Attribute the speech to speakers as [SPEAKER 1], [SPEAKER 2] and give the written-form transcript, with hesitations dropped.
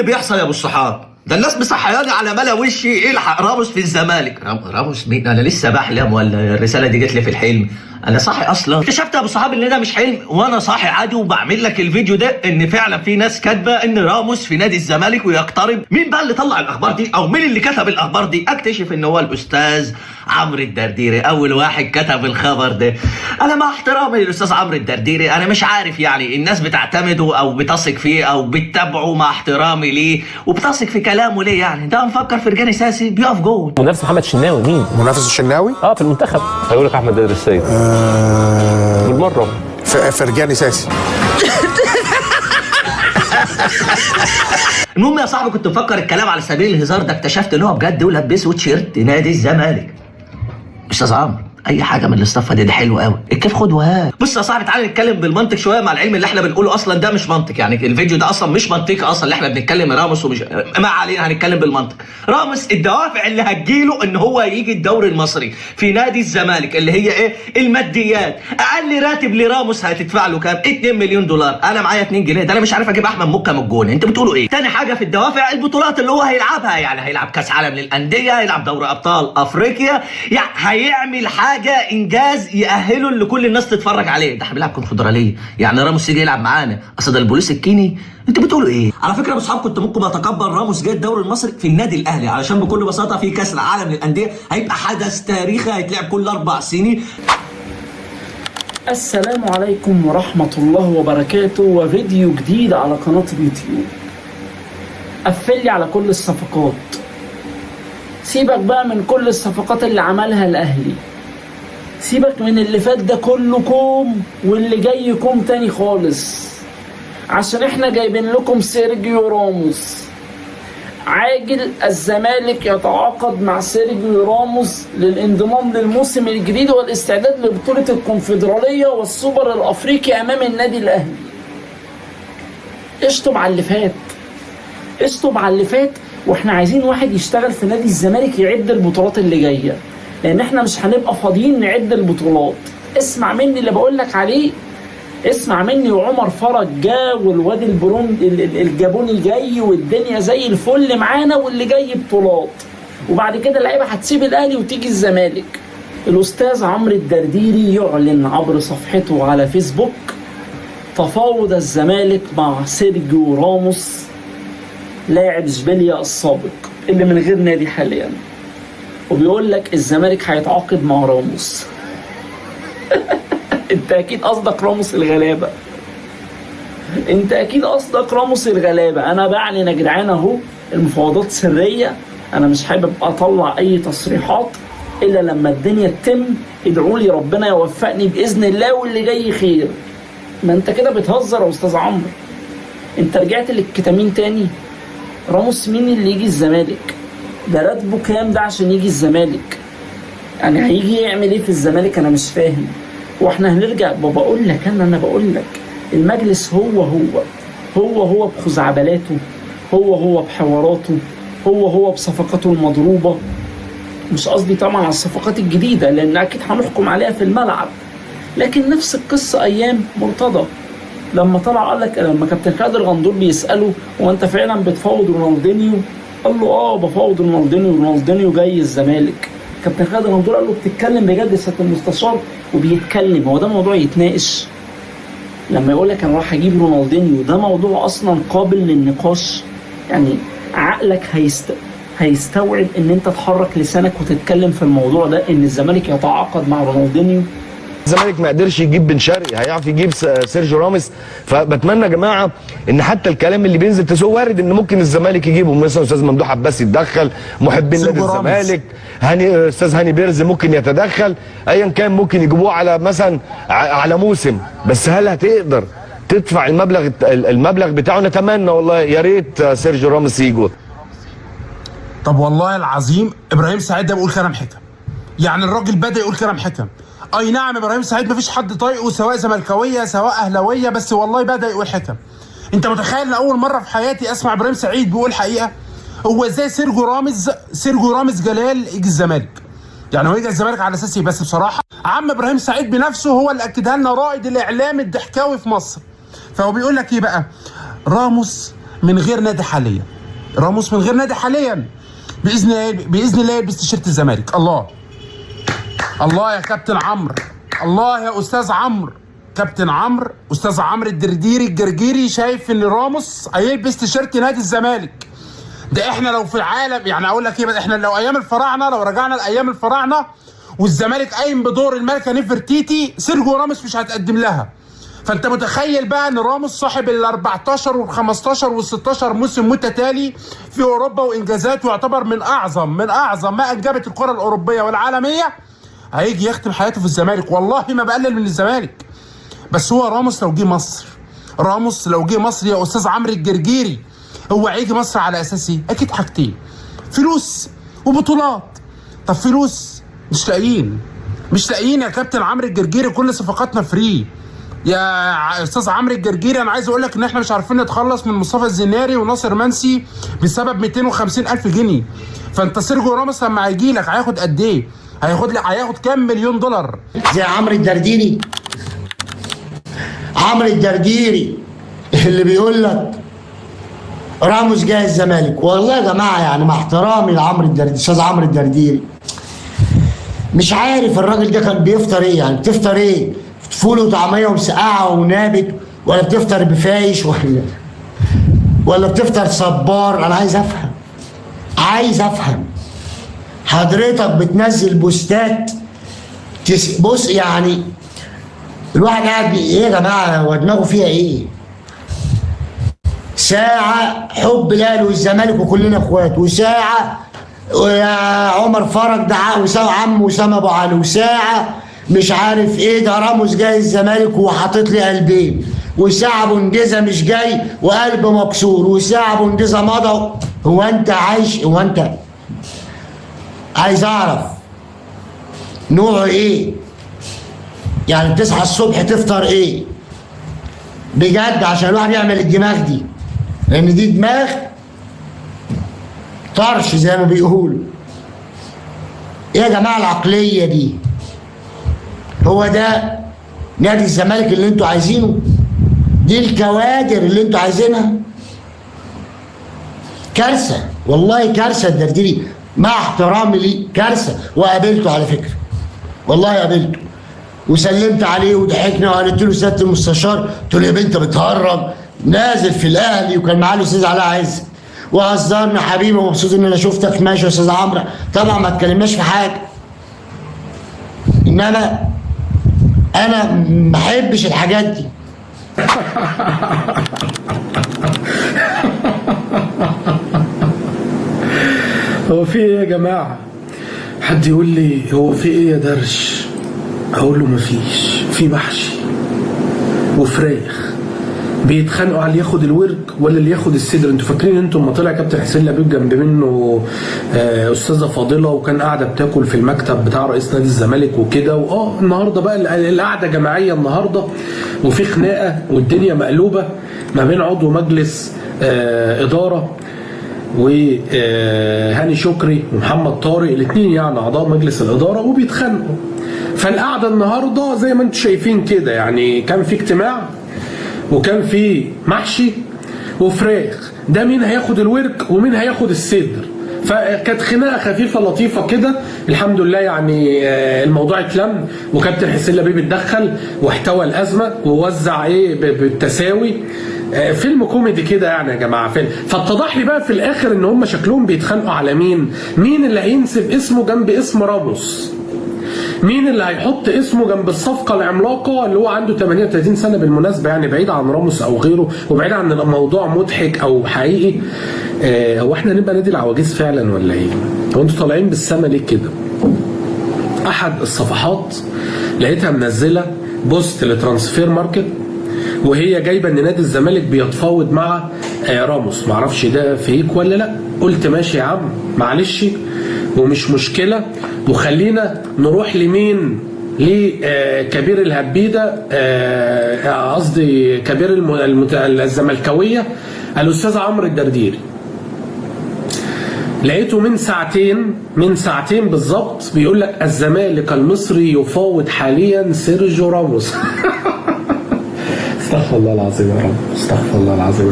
[SPEAKER 1] اللي بيحصل يا ابو الصحاب؟ ده الناس مصحياني على ملا وشي الحق راموس في الزمالك. راموس مين؟ انا لسه بحلم ولا الرساله دي جت لي في الحلم؟ انا صاحي اصلا. اكتشفت يا ابو صحاب ان ده مش حلم وانا صاحي عادي وبعمل لك الفيديو ده، ان فعلا في ناس كاتبه ان راموس في نادي الزمالك ويقترب. مين بقى اللي طلع الاخبار دي او مين اللي كتب الاخبار دي؟ اكتشف ان هو الاستاذ عمرو الدرديري، اول واحد كتب الخبر ده. انا مع احترامي للاستاذ عمرو الدرديري، انا مش عارف يعني الناس بتعتمده او بتثق فيه او بتتابعه، مع احترامي ليه، وبتثق في كلامه ليه؟ يعني ده مفكر فرجاني ساسي بيقف جول.
[SPEAKER 2] منافس محمد الشناوي مين؟
[SPEAKER 3] منافس الشناوي؟
[SPEAKER 2] في المنتخب. هيقول لك احمد بدر السيد. بالمره.
[SPEAKER 3] فرجاني ساسي.
[SPEAKER 1] المهم يا صاحبي، كنت مفكر الكلام على سبيل الهزار، ده اكتشفت ان هو بجد ولبسه تيشيرت نادي الزمالك. استاذ عمرو، اي حاجه من الاستفه دي حلوه قوي، الكيف خد وهات. بص يا صاحبي، تعالى نتكلم بالمنطق شويه، مع العلم اللي احنا بنقوله اصلا ده مش منطق، يعني الفيديو ده اصلا مش منطقي اصلا اللي احنا بنتكلم راموس ومش، ما علينا هنتكلم بالمنطق. راموس الدوافع اللي هتجيله ان هو يجي الدوري المصري في نادي الزمالك اللي هي ايه؟ الماديات. اقل راتب لراموس هتدفع له كام؟ 2 مليون دولار. انا معايا 2 جنيه، ده انا مش عارف اجيب احمد مكه من الجون. انتوا بتقولوا ايه؟ تاني حاجه في الدوافع البطولات اللي هو هيلعبها، يعني هيلعب كاس عالم للانديه، هيلعب دوري ابطال افريقيا، يعني هيعمل حاجه انجاز يأهله لكل الناس تتفرج عليه. ده احنا بنلعب كونفدراليه، يعني راموس يجي يلعب معانا؟ اصل ده البوليس الكيني. انتوا بتقولوا ايه؟ على فكره يا ابو صحاب، كنت ممكن اتقبل راموس جاي الدوري المصري في النادي الاهلي، علشان بكل بساطه في كاس العالم للانديه هيبقى حدث تاريخي هيتلعب كل 4 سنين.
[SPEAKER 4] السلام عليكم ورحمه الله وبركاته، وفيديو جديد على قناه اليوتيوب. قفل لي على كل الصفقات، سيبك بقى من كل الصفقات اللي عملها الاهلي، سيبك من اللي فات ده كله كوم، واللي جاي كوم تاني خالص، عشان احنا جايبين لكم سيرجيو راموس. عاجل الزمالك يتعاقد مع سيرجيو راموس للانضمام للموسم الجديد والاستعداد لبطولة الكونفدرالية والسوبر الافريقي امام النادي الاهلي. اشطب على اللي فات، اشطب على اللي فات، واحنا عايزين واحد يشتغل في نادي الزمالك يعد البطولات اللي جايه، لان احنا مش هنبقى فاضيين نعد البطولات. اسمع مني اللي بقولك عليه، اسمع مني. وعمر فرج جا، والواد الجابوني جاي، والدنيا زي الفل معانا، واللي جاي بطولات. وبعد كده اللعيبه هتسيب الاهلي وتيجي الزمالك. الاستاذ عمرو الدرديري يعلن عبر صفحته على فيسبوك تفاوض الزمالك مع سيرجيو راموس لاعب اشبيليا السابق اللي من غير نادي حاليا، وبيقول لك الزمالك هيتعاقد مع راموس. انت اكيد قصدك راموس الغلابه، انت اكيد قصدك راموس الغلابه. انا بعلن يا جدعان اهو، المفاوضات سريه، انا مش حابب اطلع اي تصريحات الا لما الدنيا تتم. ادعوا لي ربنا يوفقني باذن الله واللي جاي خير. ما انت كده بتهزر يا استاذ عمرو، انت رجعت للكتامين تاني. راموس مين اللي يجي الزمالك؟ ده راتبه كام ده عشان يجي الزمالك؟ يعني هيجي يعمل ايه في الزمالك؟ انا مش فاهم. واحنا هنرجع؟ بقول لك انا بقول لك المجلس هو بخزعبلاته، هو بحواراته، هو بصفقاته المضروبه. مش قصدي طبعا على الصفقات الجديده لان اكيد هنحكم عليها في الملعب، لكن نفس القصه ايام مرتضى لما طلع قال لك، لما كابتن خالد الغندور بيساله هو انت فعلا بتفاوض رونالدينيو؟ قال له بفاوض رونالدينيو جاي الزمالك. كابتن خالد الغندور قال له بتتكلم بجد يا سياده المستشار؟ وبيتكلم. هو ده موضوع يتناقش؟ لما يقول لك انا راح اجيب رونالدينيو، ده موضوع اصلا قابل للنقاش؟ يعني عقلك هيستوعب ان انت تحرك لسانك وتتكلم في الموضوع ده، ان الزمالك يتعاقد مع رونالدينيو؟
[SPEAKER 5] الزمالك ما قدرش يجيب بن شرقي، هيعرف يجيب سيرجيو راموس. فبتمنى يا جماعه ان حتى الكلام اللي بينزل تسوق، وارد ان ممكن الزمالك يجيبه، مثلا استاذ ممدوح عباس يتدخل، محبين نادي الزمالك، استاذ هاني بيرز ممكن يتدخل، ايا كان ممكن يجيبوه على مثلا على موسم. بس هل هتقدر تدفع المبلغ بتاعه؟ نتمنى والله، يا ريت سيرجيو راموس يجوا.
[SPEAKER 3] طب والله العظيم ابراهيم سعيد ده بيقول كلام حكم، يعني الراجل بدا يقول كلام حكم. اي نعم ابراهيم سعيد مفيش حد طايقه، سواء زملكاويه سواء اهلاويه، بس والله بدا يقول حكم. انت متخيل ان اول مره في حياتي اسمع ابراهيم سعيد بيقول حقيقه؟ هو ازاي سيرجيو راموس جلال يجي الزمالك؟ يعني هو يجي الزمالك على اساس ايه؟ بس بصراحه عم ابراهيم سعيد بنفسه هو اللي اكدها لنا، رائد الاعلام الضحكاوي في مصر. فهو بيقول لك ايه بقى؟ راموس من غير نادي حاليا. راموس من غير نادي حاليا، باذن الله يلبس تيشيرت الزمالك. الله الله يا كابتن عمرو، الله يا استاذ عمرو، كابتن عمرو، استاذ عمرو الدرديري الجرجيري شايف ان راموس هيلبس تيشيرت نادي الزمالك. ده احنا لو في العالم يعني اقول لك ايه، احنا لو ايام الفراعنه، لو رجعنا لايام الفراعنه والزمالك قايم بدور الملكه نفرتيتي، سيرجيو راموس مش هتقدم لها. فانت متخيل بقى ان راموس صاحب ال 14 وال 15 وال 16 موسم متتالي في اوروبا وانجازات، ويعتبر من اعظم ما انجبت الكره الاوروبيه والعالميه، هيجي يختم حياته في الزمالك. والله ما بقلل من الزمالك، بس هو راموس لو جه مصر، راموس لو جه مصر يا استاذ عمرو الجرجيري، هو هيجي مصر على اساس ايه؟ اكيد حاجتين، فلوس وبطولات. طب فلوس مش لاقيين يا كابتن عمرو الجرجيري، كل صفقاتنا فري يا استاذ عمرو الجرجيري. انا عايز اقول لك ان احنا مش عارفين نتخلص من مصطفى الزناري وناصر منسي بسبب 250,000 جنيه. فانت سيرجيو راموس لما هيجي لك هياخد قد ايه؟ هياخد كام مليون دولار؟
[SPEAKER 6] زي عمرو الدرديري، عمرو الدرديري اللي بيقول لك راموس جاي الزمالك. والله يا جماعه يعني مع احترامي لعمرو الدرديري، استاذ عمرو الدرديري، مش عارف الراجل ده كان بيفطر ايه. يعني بتفطر ايه؟ فول وطعميه ومسقعه ونابت، ولا بتفطر بفايش، ولا بتفطر صبار؟ انا عايز افهم حضرتك بتنزل بوستات بص يعني الواحد قاعد ايه يا جماعه، هو دماغه فيها ايه؟ ساعه حب الاهلي والزمالك وكلنا اخوات، وساعه ويا عمر فرج ده عم وسام ابو علي، وساعه مش عارف ايه ده راموس جاي الزمالك وحاطط لي قلبين، وساعه بونديزا مش جاي وقلب مكسور، وساعه بونديزا مضى. هو انت عايز اعرف نوعه ايه؟ يعني بتصحى الصبح تفطر ايه؟ بجد عشان الواحد يعمل الدماغ دي، لان دي دماغ طرش زي ما بيقولوا. ايه يا جماعه العقليه دي؟ هو ده نادي الزمالك اللي انتوا عايزينه؟ دي الكوادر اللي انتوا عايزينها؟ كارثه والله، كارثه. الدرديري مع احترامي ليه كارثه، وقابلته على فكره، والله قابلته وسلمت عليه وضحكنا وقالت له سياده المستشار، قلت له يا بنت بتهرج، نازل في الاهلي وكان معاه الاستاذ علاء عز وهزرنا حبيبي ومبسوط ان انا شفتك ماشي يا استاذ عمرو. طبعا ما اتكلمناش في حاجه، انما انا ما بحبش الحاجات دي.
[SPEAKER 7] هو في ايه يا جماعه؟ حد يقول لي هو في ايه يا درش؟ اقول له مفيش، في محشي وفراخ بيتخانقوا على اللي ياخد الورك ولا اللي ياخد الصدر. انتوا فاكرين انتوا لما طلع كابتن حسين لبيب جنب منه استاذه فاضله وكان قاعده بتاكل في المكتب بتاع رئيس نادي الزمالك وكده، النهارده بقى القعده جماعيه النهارده وفي خناقه والدنيا مقلوبه ما بين عضو مجلس اداره وهاني شكري ومحمد طارق، الاثنين يعني اعضاء مجلس الاداره وبيتخانقوا. فالقعده النهارده زي ما انتم شايفين كده، يعني كان في اجتماع وكان في محشي وفراخ، ده مين هياخد الورك ومين هياخد الصدر. فكانت خناقه خفيفه لطيفه كده، الحمد لله يعني الموضوع اتلم وكابتن حسين لبيب اتدخل واحتوى الازمه ووزع بالتساوي. فيلم كوميدي كده يعني يا جماعه، فيلم. فاتضح لي بقى في الاخر ان هم شكلهم بيتخانقوا على مين اللي هينسب اسمه جنب اسم راموس، مين اللي هيحط اسمه جنب الصفقه العملاقه اللي هو عنده 38 سنه بالمناسبه، يعني بعيد عن راموس او غيره وبعيد عن الموضوع مضحك او حقيقي. هو احنا نبقى نادي العواجيز فعلا ولا ايه؟ هو انتوا طالعين بالسما ليه كده؟ احد الصفحات لقيتها منزله بوست لترانسفير ماركت وهي جايبه ان نادي الزمالك بيتفاوض مع راموس، معرفش ده فيك ولا لا. قلت ماشي يا عم معلش ومش مشكله، وخلينا نروح لمين؟ لكبير الهبيده، قصدي كبير الزملكاويه الاستاذ عمرو الدرديري. لقيته من ساعتين بالظبط بيقول لك الزمالك المصري يفاوض حاليا سيرجيو راموس. استغفر الله العظيم يا رب، استغفر الله العظيم.